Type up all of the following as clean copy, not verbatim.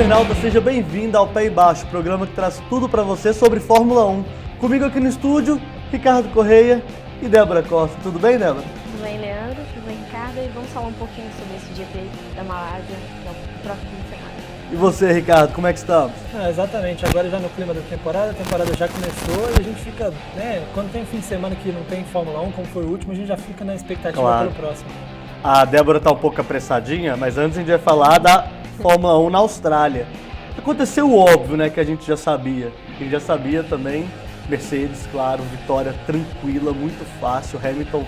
internauta, seja bem-vindo ao Pé Embaixo, programa que traz tudo para você sobre Fórmula 1. Comigo aqui no estúdio, Ricardo Correia e Débora Costa. Tudo bem, Débora? Tudo bem, Leandro? Tudo bem, Ricardo? E vamos falar um pouquinho sobre esse GP da Malásia no próximo fim de semana. E você, Ricardo, como é que estamos? Exatamente, agora já no clima da temporada, a temporada já começou e a gente fica, quando tem fim de semana que não tem Fórmula 1, como foi o último, a gente já fica na expectativa pelo próximo. A Débora tá um pouco apressadinha, mas antes a gente vai falar da Fórmula 1 na Austrália. Aconteceu o óbvio, né, que a gente já sabia. A gente já sabia também, Mercedes, claro, vitória tranquila, muito fácil. Hamilton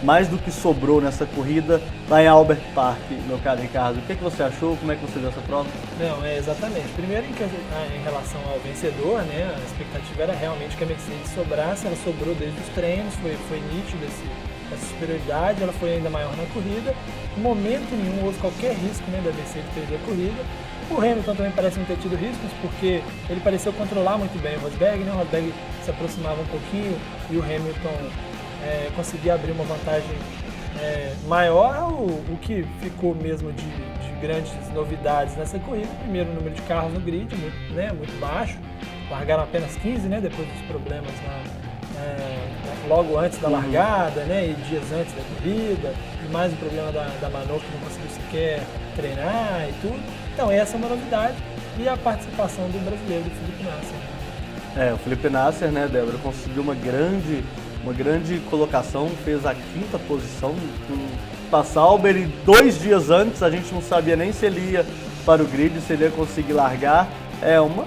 mais do que sobrou nessa corrida lá em Albert Park, meu caro Ricardo. O que você achou? Como é que você viu essa prova? Não, exatamente. Primeiro em relação ao vencedor, né, a expectativa era realmente que a Mercedes sobrasse, ela sobrou desde os treinos, foi nítido essa superioridade, ela foi ainda maior na corrida. Em momento nenhum houve qualquer risco, né, da Mercedes perder a corrida. O Hamilton também parece não ter tido riscos, porque ele pareceu controlar muito bem o Rosberg, né? O Rosberg se aproximava um pouquinho e o Hamilton conseguia abrir uma vantagem maior. O que ficou mesmo de grandes novidades nessa corrida, primeiro o número de carros no grid, muito baixo, largaram apenas 15, né, depois dos problemas logo antes da largada, né, e dias antes da corrida, e mais o problema da Manor, que não conseguiu sequer treinar e tudo. Então essa é uma novidade, e a participação do brasileiro, do Felipe Nasser. O Felipe Nasser, né, Débora, conseguiu uma grande colocação, fez a 5ª posição com a Sauber, e 2 dias antes a gente não sabia nem se ele ia para o grid, se ele ia conseguir largar. É uma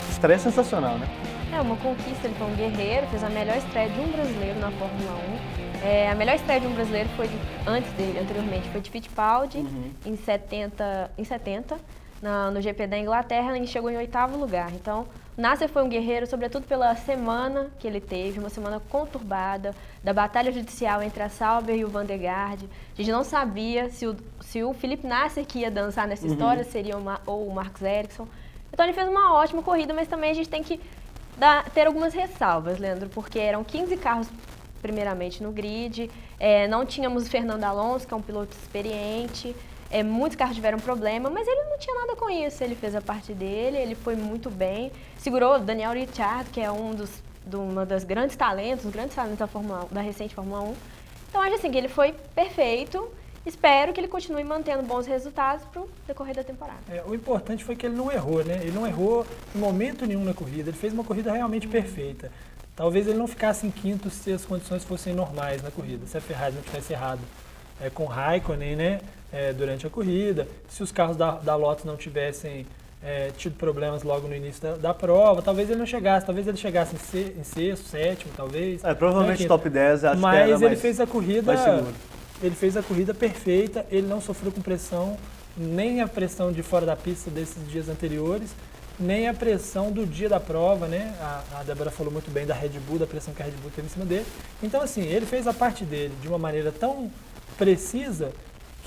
estreia sensacional, né? É uma conquista, ele foi um guerreiro, fez a melhor estreia de um brasileiro na Fórmula 1. A melhor estreia de um brasileiro foi anteriormente, foi de Fittipaldi, em 70, no GP da Inglaterra, e chegou em 8º lugar. Então, Nasser foi um guerreiro, sobretudo pela semana que ele teve, uma semana conturbada, da batalha judicial entre a Sauber e o Van der Garde. A gente não sabia se o Felipe Nasser que ia dançar nessa história seria ou o Marcus Ericsson. Então ele fez uma ótima corrida, mas também a gente tem que ter algumas ressalvas, Leandro, porque eram 15 carros primeiramente no grid, não tínhamos o Fernando Alonso, que é um piloto experiente, muitos carros tiveram problema, mas ele não tinha nada com isso, ele fez a parte dele, ele foi muito bem, segurou o Daniel Ricciardo, que é um dos grandes talentos, da recente Fórmula 1. Então acho assim que ele foi perfeito. Espero que ele continue mantendo bons resultados para o decorrer da temporada. O importante foi que ele não errou, né? Ele não errou em momento nenhum na corrida. Ele fez uma corrida realmente perfeita. Talvez ele não ficasse em quinto se as condições fossem normais na corrida. Se a Ferrari não tivesse errado com o Raikkonen, né? Durante a corrida. Se os carros da Lotus não tivessem tido problemas logo no início da prova, talvez ele não chegasse. Talvez ele chegasse em sexto, sétimo, talvez. Provavelmente top 10, acho que era mais ele fez a corrida. seguro. Ele fez a corrida perfeita, ele não sofreu com pressão, nem a pressão de fora da pista desses dias anteriores, nem a pressão do dia da prova, né? A Débora falou muito bem da Red Bull, da pressão que a Red Bull teve em cima dele. Então, assim, ele fez a parte dele de uma maneira tão precisa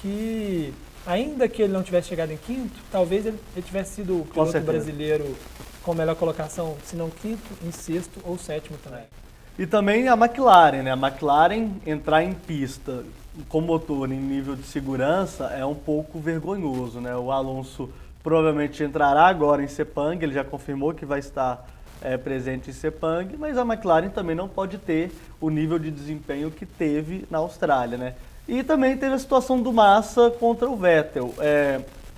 que, ainda que ele não tivesse chegado em quinto, talvez ele tivesse sido o piloto brasileiro com melhor colocação, se não quinto, em sexto ou sétimo também. E também a McLaren, né? A McLaren entrar em pista com motor em nível de segurança é um pouco vergonhoso, né? O Alonso provavelmente entrará agora em Sepang, ele já confirmou que vai estar presente em Sepang, mas a McLaren também não pode ter o nível de desempenho que teve na Austrália, né? E também teve a situação do Massa contra o Vettel.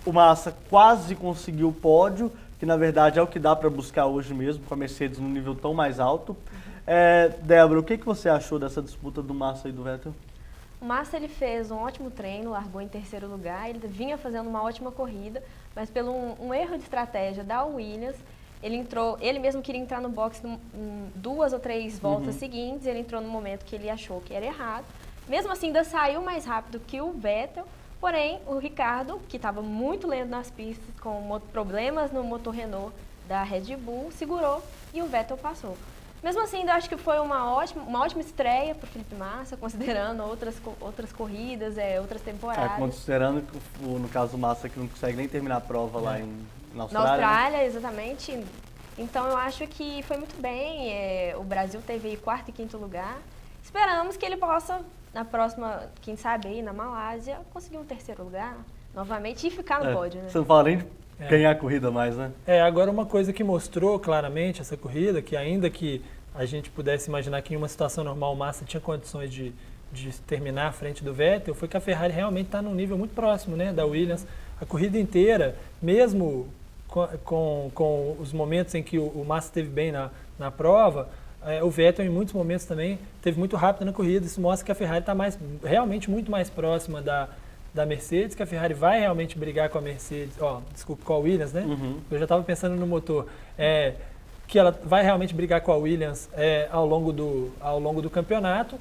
O Massa quase conseguiu o pódio, que na verdade é o que dá para buscar hoje mesmo, com a Mercedes num nível tão mais alto. Débora, o que você achou dessa disputa do Massa e do Vettel? O Massa ele fez um ótimo treino, largou em 3º lugar, ele vinha fazendo uma ótima corrida, mas pelo um erro de estratégia da Williams, ele mesmo queria entrar no box em 2 ou 3 voltas seguintes, ele entrou no momento que ele achou que era errado. Mesmo assim, ainda saiu mais rápido que o Vettel, porém o Ricardo, que estava muito lento nas pistas, com problemas no motor Renault da Red Bull, segurou e o Vettel passou. Mesmo assim, eu acho que foi uma ótima estreia para o Felipe Massa, considerando outras corridas, outras temporadas. Considerando que, no caso do Massa, que não consegue nem terminar a prova lá na Austrália. Na Austrália, né? Exatamente. Então, eu acho que foi muito bem. O Brasil teve aí 4º e 5º lugar. Esperamos que ele possa, na próxima, quem sabe, aí na Malásia, conseguir um 3º lugar. novamente e ficar no pódio, né? Você não fala nem de ganhar a corrida mais, né? Agora uma coisa que mostrou claramente essa corrida, que ainda que a gente pudesse imaginar que em uma situação normal o Massa tinha condições de terminar à frente do Vettel, foi que a Ferrari realmente está num nível muito próximo, né, da Williams. A corrida inteira, mesmo com os momentos em que o Massa esteve bem na prova, o Vettel em muitos momentos também esteve muito rápido na corrida. Isso mostra que a Ferrari está realmente muito mais próxima da Mercedes, que a Ferrari vai realmente brigar com a Mercedes, com a Williams, né? Eu já estava pensando no motor. Que ela vai realmente brigar com a Williams ao longo do campeonato,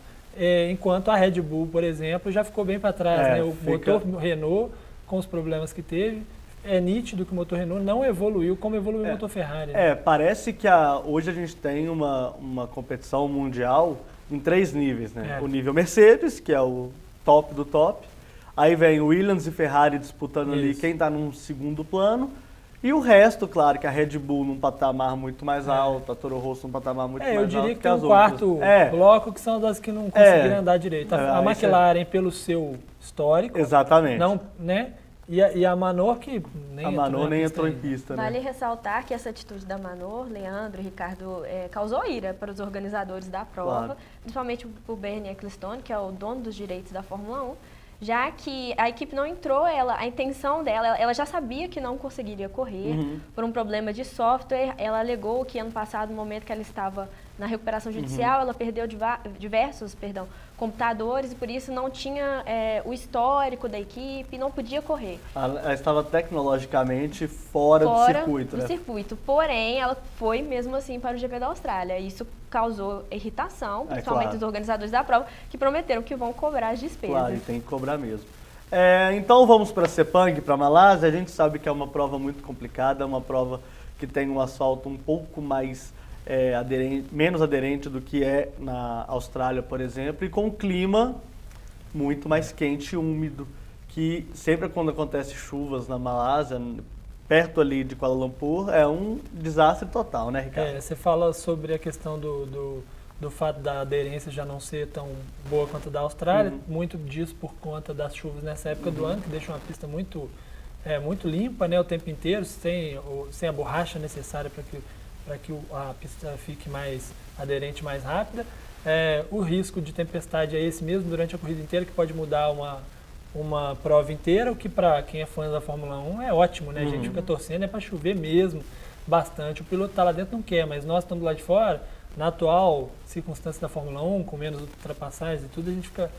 enquanto a Red Bull, por exemplo, já ficou bem para trás, né? O motor Renault, com os problemas que teve, é nítido que o motor Renault não evoluiu como evoluiu o motor Ferrari. Né? Parece que hoje a gente tem uma competição mundial em 3 níveis, né? O nível Mercedes, que é o top do top, aí vem Williams e Ferrari disputando ali quem está num segundo plano, e o resto, claro, que a Red Bull num patamar muito mais alto, a Toro Rosso num patamar muito mais alto. Eu diria que tem as um quarto bloco que são das que não conseguiram andar direito. A McLaren, pelo seu histórico. Exatamente. Não, né? E a Manor, que nem entrou em pista. Vale ressaltar que essa atitude da Manor, Leandro e Ricardo, causou ira para os organizadores da prova, principalmente o Bernie Ecclestone, que é o dono dos direitos da Fórmula 1, já que a equipe não entrou, a intenção dela, ela já sabia que não conseguiria correr por um problema de software. Ela alegou que ano passado, no momento que ela estava na recuperação judicial, ela perdeu diversos computadores e por isso não tinha o histórico da equipe, não podia correr. Ela estava tecnologicamente fora do circuito. Circuito, porém ela foi mesmo assim para o GP da Austrália. Isso causou irritação, principalmente dos organizadores da prova, que prometeram que vão cobrar as despesas. Claro, e tem que cobrar mesmo. Então vamos para Sepang, para Malásia. A gente sabe que é uma prova muito complicada, uma prova que tem um asfalto um pouco mais menos aderente do que é na Austrália, por exemplo, e com um clima muito mais quente e úmido, que sempre quando acontece chuvas na Malásia, perto ali de Kuala Lumpur, é um desastre total, né, Ricardo? Você fala sobre a questão do fato da aderência já não ser tão boa quanto a da Austrália, muito disso por conta das chuvas nessa época do ano, que deixa uma pista muito limpa, né, o tempo inteiro, sem a borracha necessária para que a pista fique mais aderente, mais rápida. O risco de tempestade é esse mesmo durante a corrida inteira, que pode mudar uma prova inteira, o que para quem é fã da Fórmula 1 é ótimo, né? A gente fica torcendo, para chover mesmo bastante. O piloto está lá dentro, não quer, mas nós estamos lá de fora, na atual circunstância da Fórmula 1, com menos ultrapassagens e tudo, a gente fica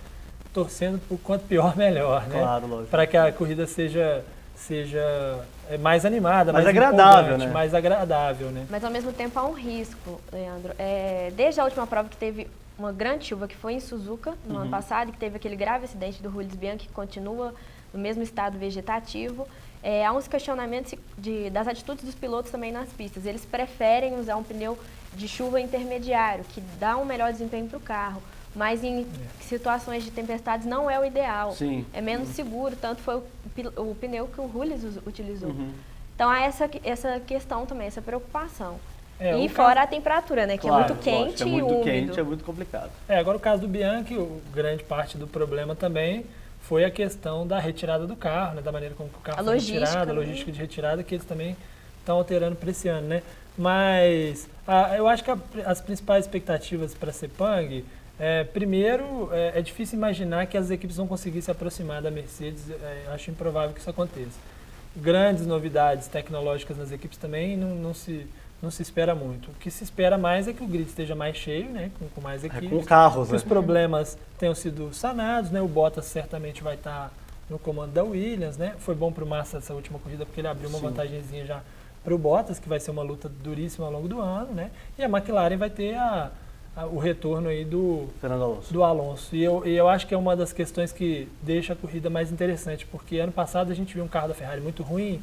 torcendo por quanto pior, melhor, né? Claro, lógico. Para que a corrida seja mais animada, mais agradável, né? Mais agradável, né? Mas ao mesmo tempo há um risco, Leandro. Desde a última prova que teve uma grande chuva, que foi em Suzuka, no ano passado, que teve aquele grave acidente do Jules Bianchi, que continua no mesmo estado vegetativo, há uns questionamentos das atitudes dos pilotos também nas pistas. Eles preferem usar um pneu de chuva intermediário, que dá um melhor desempenho para o carro. Mas em situações de tempestades não é o ideal. Sim. É menos seguro, tanto foi o pneu que o Jules utilizou. Então há essa questão também, essa preocupação. E fora a temperatura, né? Que claro, é muito quente e úmido. Muito quente, é muito complicado. Agora o caso do Bianchi, grande parte do problema também foi a questão da retirada do carro, né? Da maneira como o carro foi retirado, a logística de retirada, que eles também estão alterando para esse ano, né? Mas eu acho que as principais expectativas para a Sepang... primeiro, é difícil imaginar que as equipes vão conseguir se aproximar da Mercedes, acho improvável que isso aconteça. Grandes novidades tecnológicas nas equipes também não se espera muito. O que se espera mais é que o grid esteja mais cheio, né, com mais equipes, com carros, que os problemas tenham sido sanados, né, o Bottas certamente vai estar no comando da Williams, né, foi bom para o Massa essa última corrida porque ele abriu uma vantagenzinha já para o Bottas, que vai ser uma luta duríssima ao longo do ano, né, e a McLaren vai ter o retorno aí do Alonso. E eu acho que é uma das questões que deixa a corrida mais interessante, porque ano passado a gente viu um carro da Ferrari muito ruim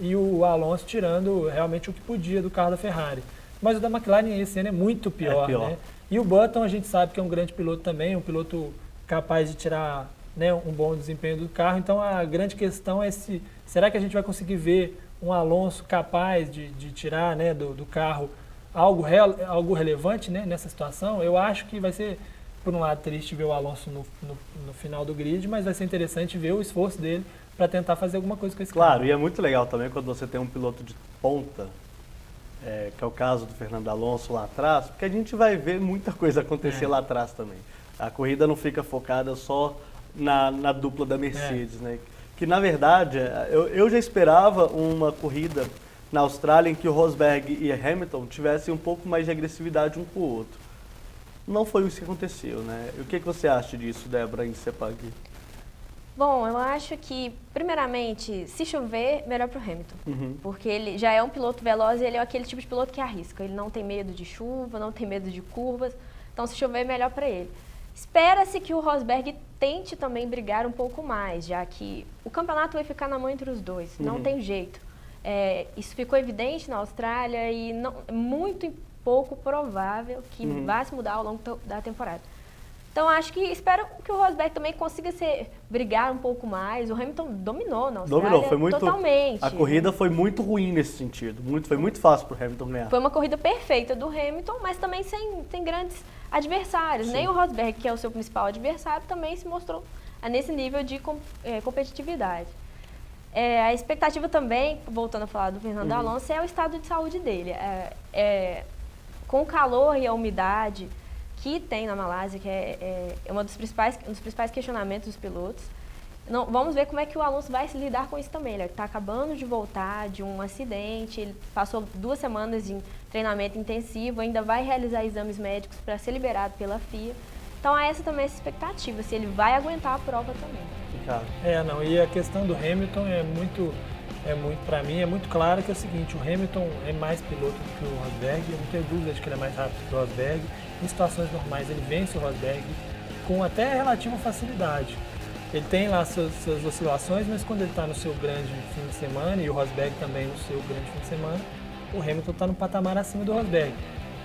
e o Alonso tirando realmente o que podia do carro da Ferrari. Mas o da McLaren esse ano é muito pior, né? E o Button a gente sabe que é um grande piloto também, um piloto capaz de tirar, né, um bom desempenho do carro. Então a grande questão é será que a gente vai conseguir ver um Alonso capaz de tirar, né, do carro algo relevante, né, nessa situação? Eu acho que vai ser, por um lado, triste ver o Alonso no final do grid, mas vai ser interessante ver o esforço dele para tentar fazer alguma coisa com esse Claro, carro. e é muito legal também quando você tem um piloto de ponta, que é o caso do Fernando Alonso lá atrás, porque a gente vai ver muita coisa acontecer lá atrás também. A corrida não fica focada só na dupla da Mercedes, né? Que na verdade, eu já esperava uma corrida na Austrália em que o Rosberg e Hamilton tivessem um pouco mais de agressividade um com o outro. Não foi isso que aconteceu, né? E o que você acha disso, Débora, em Sepang? Bom, eu acho que, primeiramente, se chover, melhor para o Hamilton. Porque ele já é um piloto veloz e ele é aquele tipo de piloto que arrisca. Ele não tem medo de chuva, não tem medo de curvas. Então, se chover, melhor para ele. Espera-se que o Rosberg tente também brigar um pouco mais, já que o campeonato vai ficar na mão entre os dois. Não tem jeito. Isso ficou evidente na Austrália e é muito pouco provável que vá se mudar ao longo da temporada. Então, acho que espero que o Rosberg também consiga brigar um pouco mais. O Hamilton dominou na Austrália totalmente. A corrida foi muito ruim nesse sentido. Foi muito fácil para o Hamilton ganhar. Foi uma corrida perfeita do Hamilton, mas também sem grandes adversários. Nem o Rosberg, que é o seu principal adversário, também se mostrou nesse nível de competitividade. A expectativa também, voltando a falar do Fernando Alonso, é o estado de saúde dele. Com o calor e a umidade que tem na Malásia, que é um dos principais questionamentos dos pilotos. Vamos ver como é que o Alonso vai se lidar com isso também. Ele está acabando de voltar de um acidente, ele passou 2 semanas de treinamento intensivo, ainda vai realizar exames médicos para ser liberado pela FIA. Então, essa também é essa expectativa, se ele vai aguentar a prova também. E a questão do Hamilton para mim, é muito claro que é o seguinte, o Hamilton é mais piloto do que o Rosberg, eu não tenho dúvida de que ele é mais rápido que o Rosberg. Em situações normais, ele vence o Rosberg com até relativa facilidade. Ele tem lá suas oscilações, mas quando ele está no seu grande fim de semana, e o Rosberg também no seu grande fim de semana, o Hamilton está no patamar acima do Rosberg.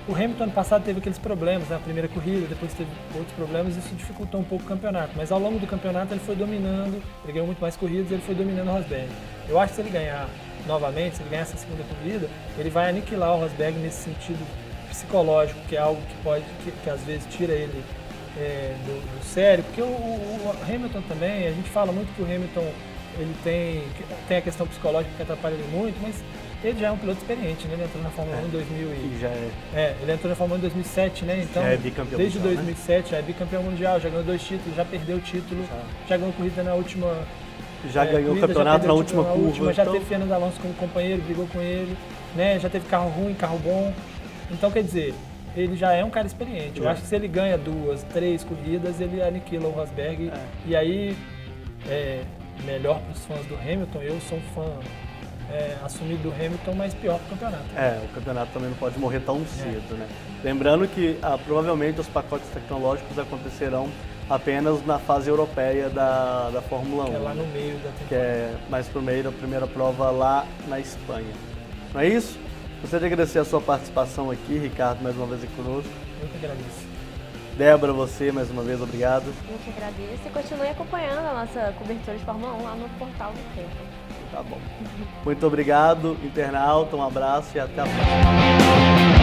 O Hamilton ano passado teve aqueles problemas na primeira corrida, depois teve outros problemas, isso dificultou um pouco o campeonato. Mas ao longo do campeonato ele foi dominando, ele ganhou muito mais corridas e ele foi dominando o Rosberg. Eu acho que se ele ganhar novamente, se ele ganhar essa segunda corrida, ele vai aniquilar o Rosberg nesse sentido psicológico, que é algo que às vezes tira ele do sério. Porque o Hamilton também, a gente fala muito que o Hamilton ele tem a questão psicológica que atrapalha ele muito, mas ele já é um piloto experiente, né? Ele entrou na Fórmula 1 em 2000 ele entrou na Fórmula 1 em 2007, né? Então, desde mundial, 2007, é bicampeão mundial, já ganhou 2 títulos, já perdeu o título, já ganhou corrida na última... Já ganhou o campeonato na última curva. Já teve Fernando Alonso como companheiro, brigou com ele, né? Já teve carro ruim, carro bom. Então, quer dizer, ele já é um cara experiente. Eu acho que se ele ganha 2, 3 corridas, ele aniquila o Rosberg. E aí, melhor para os fãs do Hamilton, eu sou um fã assumido do Hamilton, mas pior para o campeonato. O campeonato também não pode morrer tão cedo, né? Lembrando que provavelmente os pacotes tecnológicos acontecerão apenas na fase europeia da Fórmula 1. Que é lá no meio da temporada. Que é mais pro meio da primeira prova lá na Espanha. Não é isso? Gostaria de agradecer a sua participação aqui, Ricardo, mais uma vez aqui conosco. Eu que agradeço. Débora, você mais uma vez, obrigado. Eu que agradeço e continue acompanhando a nossa cobertura de Fórmula 1 lá no Portal do Tempo. Tá bom. Muito obrigado, internauta, um abraço e até a próxima.